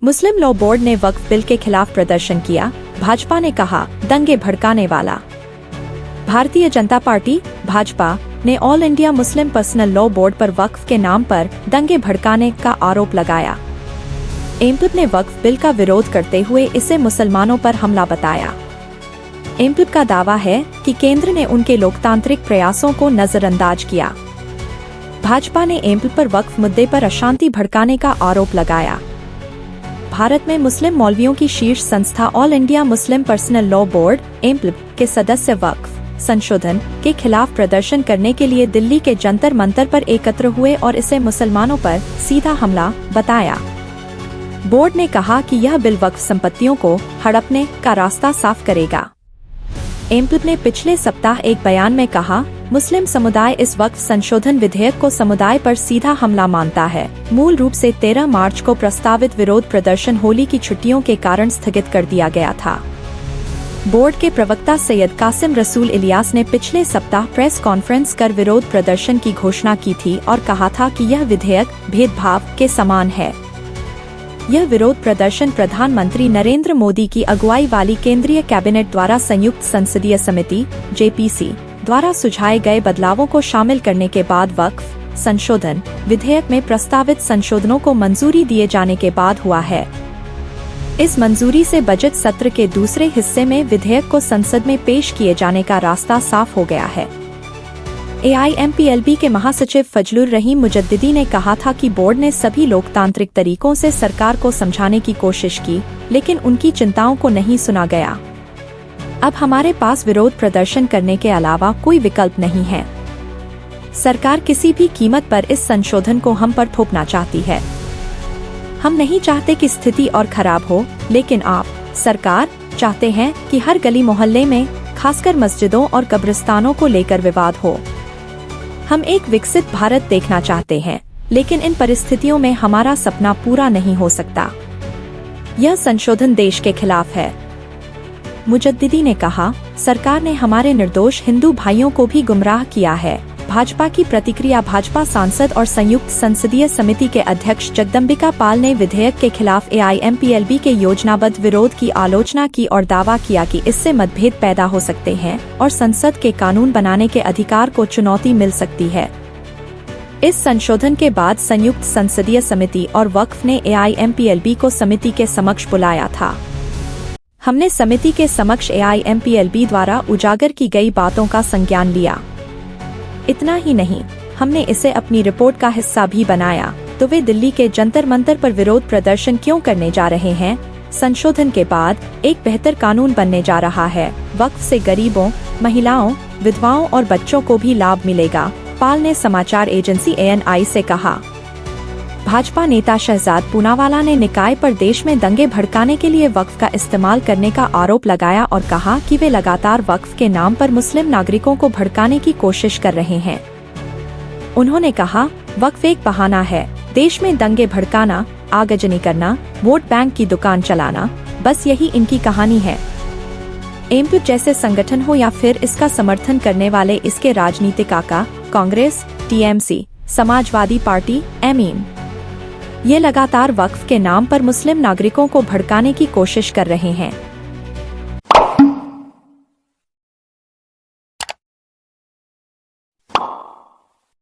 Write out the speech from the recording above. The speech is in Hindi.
मुस्लिम लॉ बोर्ड ने वक्फ बिल के खिलाफ प्रदर्शन किया। भाजपा ने कहा दंगे भड़काने वाला। भारतीय जनता पार्टी भाजपा ने all India Muslim personal law board पर वक्फ के नाम पर दंगे भड़काने का आरोप लगाया। एमपीप ने वक्फ बिल का विरोध करते हुए इसे मुसलमानों पर हमला बताया। एमपीप का दावा है कि केंद्र ने उनके लोकतांत्रिक प्रयासों को नजरअंदाज किया। भाजपा ने एमपीप पर वक्फ मुद्दे पर अशांति भड़काने का आरोप लगाया। भारत में मुस्लिम मौलवियों की शीर्ष संस्था all India Muslim personal law board एमपीप के सदस्य वक्फ संशोधन के खिलाफ प्रदर्शन करने के लिए दिल्ली के जंतर मंतर पर एकत्र हुए और इसे मुसलमानों पर सीधा हमला बताया। बोर्ड ने कहा कि यह बिल वक्फ संपत्तियों को हड़पने का रास्ता साफ करेगा। एमपीप ने पिछले सप्ताह एक बयान में कहा, मुस्लिम समुदाय इस वक्फ संशोधन विधेयक को समुदाय पर सीधा हमला मानता है। मूल रूप से 13 मार्च को प्रस्तावित विरोध प्रदर्शन होली की छुट्टियों के कारण स्थगित कर दिया गया था। बोर्ड के प्रवक्ता सैयद कासिम रसूल इलियास ने पिछले सप्ताह प्रेस कॉन्फ्रेंस कर विरोध प्रदर्शन की घोषणा की थी और कहा था कि यह विधेयक भेदभाव के समान है। यह विरोध प्रदर्शन प्रधानमंत्री नरेंद्र मोदी की अगुवाई वाली केंद्रीय कैबिनेट द्वारा संयुक्त संसदीय समिति (जेपीसी) द्वारा सुझाए गए बदलावों को शामिल करने के बाद वक्फ संशोधन विधेयक में प्रस्तावित संशोधनों को मंजूरी दिए जाने के बाद हुआ है। इस मंजूरी से बजट सत्र के दूसरे हिस्से में विधेयक को संसद में पेश किए जाने का रास्ता साफ हो गया है। AIMPLB के महासचिव फजलुर रहीम मुजद्दिदी ने कहा था कि बोर्ड ने सभी लोकतांत्रिक तरीकों से सरकार को समझाने की कोशिश की, लेकिन उनकी चिंताओं को नहीं सुना गया। अब हमारे पास विरोध प्रदर्शन करने के अलावा कोई विकल्प नहीं है। सरकार किसी भी कीमत पर इस संशोधन को हम पर थोपना चाहती है। हम नहीं चाहते कि स्थिति और खराब हो, लेकिन आप सरकार चाहते हैं कि हर गली मोहल्ले में, खासकर मस्जिदों और कब्रिस्तानों को लेकर विवाद हो। हम एक विकसित भारत देखना चाहते हैं, लेकिन इन परिस्थितियों में हमारा सपना पूरा नहीं हो सकता। यह संशोधन देश के खिलाफ है। मुजद्दिदी ने कहा, सरकार ने हमारे निर्दोष हिंदू भाइयों को भी गुमराह किया है। भाजपा की प्रतिक्रिया। भाजपा सांसद और संयुक्त संसदीय समिति के अध्यक्ष जगदम्बिका पाल ने विधेयक के खिलाफ AIMPLB के योजनाबद्ध विरोध की आलोचना की और दावा किया कि इससे मतभेद पैदा हो सकते हैं और संसद के कानून बनाने के अधिकार को चुनौती मिल सकती है। इस संशोधन के बाद संयुक्त संसदीय समिति और वक्फ ने AIMPLB को समिति के समक्ष बुलाया था। हमने समिति के समक्ष AIMPLB द्वारा उजागर की गई बातों का संज्ञान लिया। इतना ही नहीं, हमने इसे अपनी रिपोर्ट का हिस्सा भी बनाया। तो वे दिल्ली के जंतर मंतर पर विरोध प्रदर्शन क्यों करने जा रहे हैं? संशोधन के बाद एक बेहतर कानून बनने जा रहा है। वक्फ से गरीबों, महिलाओं, विधवाओं और बच्चों को भी लाभ मिलेगा, पाल ने समाचार एजेंसी ANI से कहा। भाजपा नेता शहजाद पूनावाला ने निकाय पर देश में दंगे भड़काने के लिए वक्फ का इस्तेमाल करने का आरोप लगाया और कहा कि वे लगातार वक्फ के नाम पर मुस्लिम नागरिकों को भड़काने की कोशिश कर रहे हैं। उन्होंने कहा, वक्फ एक बहाना है, देश में दंगे भड़काना, आगजनी करना, वोट बैंक की दुकान चलाना, बस यही इनकी कहानी है। एमपीप जैसे संगठन हो या फिर इसका समर्थन करने वाले इसके राजनीतिक आका, Congress, TMC, Samajwadi party, MEM, ये लगातार वक्फ के नाम पर मुस्लिम नागरिकों को भड़काने की कोशिश कर रहे हैं।